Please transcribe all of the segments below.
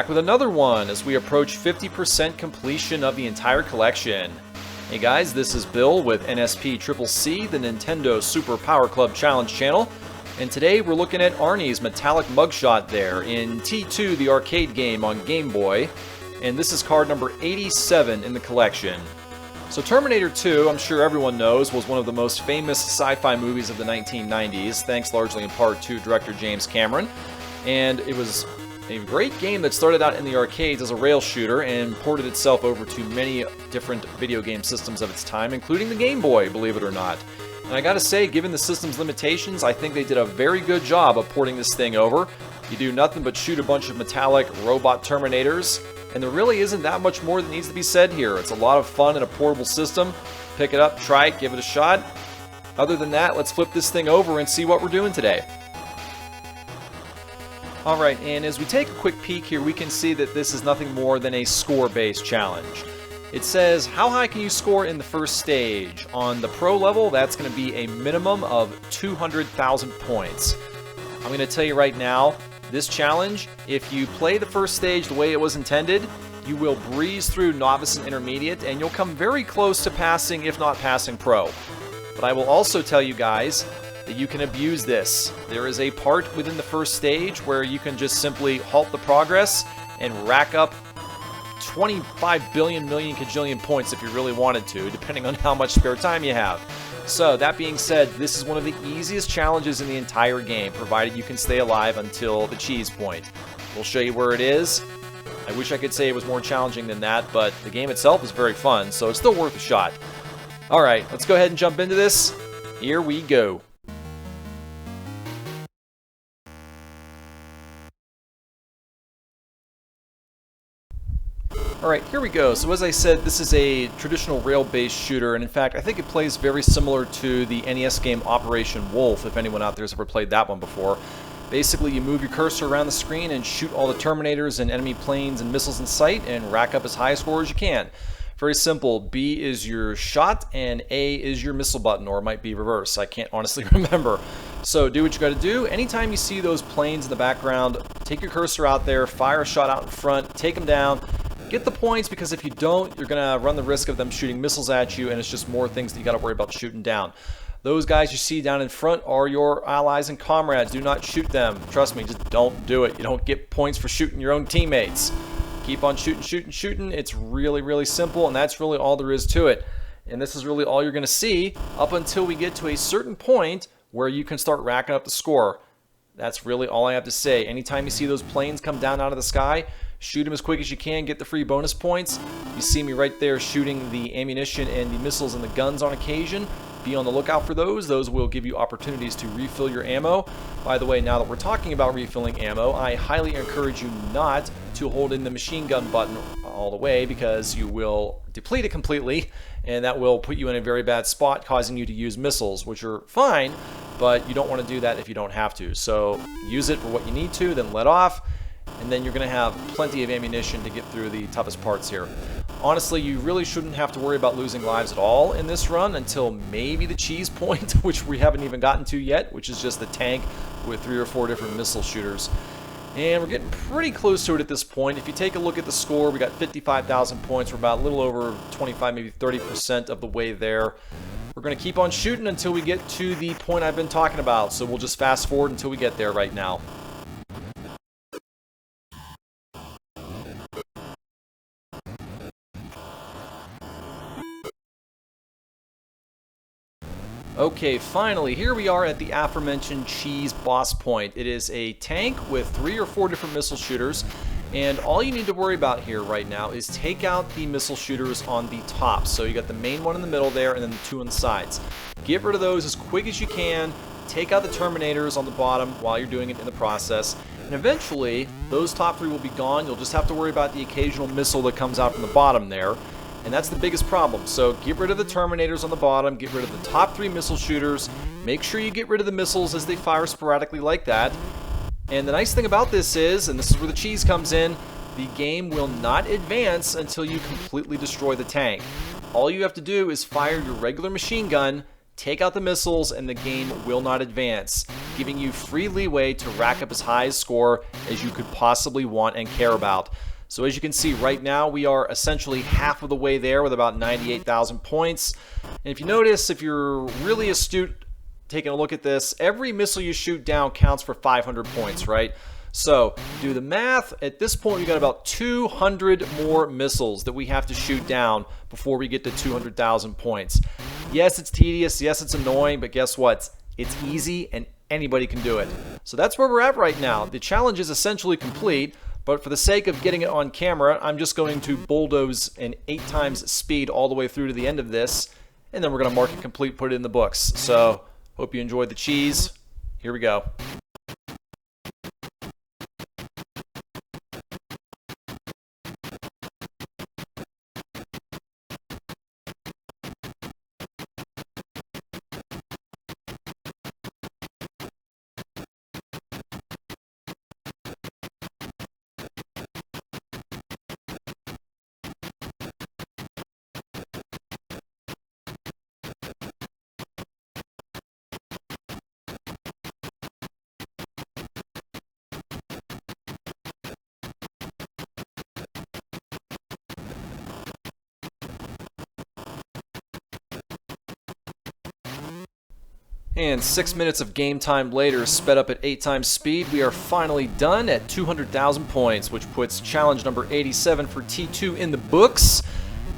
back with another one as we approach 50% completion of the entire collection. Hey guys, this is Bill with NSP-CCC, the Nintendo Super Power Club Challenge channel, and today we're looking at Arnie's metallic mugshot there in T2, the arcade game on Game Boy, and this is card number 87 in the collection. So Terminator 2, I'm sure everyone knows, was one of the most famous sci-fi movies of the 1990s, thanks largely in part to director James Cameron, and it was a great game that started out in the arcades as a rail shooter and ported itself over to many different video game systems of its time, including the Game Boy, believe it or not. And I gotta say, given the system's limitations, I think they did a very good job of porting this thing over. You do nothing but shoot a bunch of metallic robot Terminators, and there really isn't that much more that needs to be said here. It's a lot of fun in a portable system. Pick it up, try it, give it a shot. Other than that, let's flip this thing over and see what we're doing today. Alright, and as we take a quick peek here, we can see that this is nothing more than a score-based challenge. It says, how high can you score in the first stage? On the pro level, that's going to be a minimum of 200,000 points. I'm going to tell you right now, this challenge, if you play the first stage the way it was intended, you will breeze through novice and intermediate, and you'll come very close to passing, if not passing pro. But I will also tell you guys that you can abuse this. There is a part within the first stage where you can just simply halt the progress and rack up 25 billion million kajillion points if you really wanted to, depending on how much spare time you have. So, that being said, this is one of the easiest challenges in the entire game, provided you can stay alive until the cheese point. We'll show you where it is. I wish I could say it was more challenging than that, but the game itself is very fun, so it's still worth a shot. Alright, let's go ahead and jump into this. Here we go. Alright, here we go. So as I said, this is a traditional rail-based shooter, and in fact, I think it plays very similar to the NES game Operation Wolf, if anyone out there has ever played that one before. Basically, you move your cursor around the screen and shoot all the Terminators and enemy planes and missiles in sight and rack up as high a score as you can. Very simple. B is your shot and A is your missile button, or it might be reverse. I can't honestly remember. So do what you gotta do. Anytime you see those planes in the background, take your cursor out there, fire a shot out in front, take them down. Get the points, because if you don't, you're going to run the risk of them shooting missiles at you, and it's just more things that you got to worry about shooting down. Those guys you see down in front are your allies and comrades. Do not shoot them. Trust me, just don't do it. You don't get points for shooting your own teammates. Keep on shooting, shooting, shooting. It's really, really simple, and that's really all there is to it. And this is really all you're going to see up until we get to a certain point where you can start racking up the score. That's really all I have to say. Anytime you see those planes come down out of the sky, shoot them as quick as you can, get the free bonus points. You see me right there shooting the ammunition and the missiles and the guns on occasion. Be on the lookout for those. Those will give you opportunities to refill your ammo. By the way, now that we're talking about refilling ammo, I highly encourage you not to hold in the machine gun button all the way, because you will deplete it completely, and that will put you in a very bad spot, causing you to use missiles, which are fine, but you don't want to do that if you don't have to. So use it for what you need to, then let off, and then you're going to have plenty of ammunition to get through the toughest parts here. Honestly, you really shouldn't have to worry about losing lives at all in this run until maybe the cheese point, which we haven't even gotten to yet, which is just the tank with 3 or 4 different missile shooters. And we're getting pretty close to it at this point. If you take a look at the score, we got 55,000 points. We're about a little over 25, maybe 30% of the way there. We're going to keep on shooting until we get to the point I've been talking about, so we'll just fast forward until we get there right now. Okay, finally, here we are at the aforementioned cheese boss point. It is a tank with 3 or 4 different missile shooters, and all you need to worry about here right now is take out the missile shooters on the top. So you got the main one in the middle there, and then the 2 on the sides. Get rid of those as quick as you can. Take out the Terminators on the bottom while you're doing it in the process. And eventually, those top 3 will be gone. You'll just have to worry about the occasional missile that comes out from the bottom there. And that's the biggest problem. So get rid of the Terminators on the bottom, get rid of the top 3 missile shooters, make sure you get rid of the missiles as they fire sporadically like that. And the nice thing about this is, and this is where the cheese comes in, the game will not advance until you completely destroy the tank. All you have to do is fire your regular machine gun, take out the missiles and the game will not advance, giving you free leeway to rack up as high a score as you could possibly want and care about. So as you can see right now, we are essentially half of the way there with about 98,000 points. And if you notice, if you're really astute taking a look at this, every missile you shoot down counts for 500 points, right? So do the math. At this point, we got about 200 more missiles that we have to shoot down before we get to 200,000 points. Yes, it's tedious. Yes, it's annoying, but guess what? It's easy and anybody can do it. So that's where we're at right now. The challenge is essentially complete. But for the sake of getting it on camera, I'm just going to bulldoze an 8 times speed all the way through to the end of this, and then we're going to mark it complete, put it in the books. So, hope you enjoyed the cheese. Here we go. And 6 minutes of game time later, sped up at 8 times speed, we are finally done at 200,000 points, which puts challenge number 87 for T2 in the books.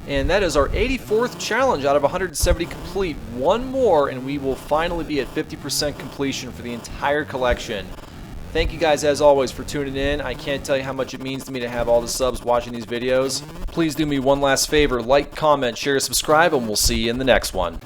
And that is our 84th challenge out of 170 complete. One more and we will finally be at 50% completion for the entire collection. Thank you guys as always for tuning in. I can't tell you how much it means to me to have all the subs watching these videos. Please do me one last favor, like, comment, share, subscribe, and we'll see you in the next one.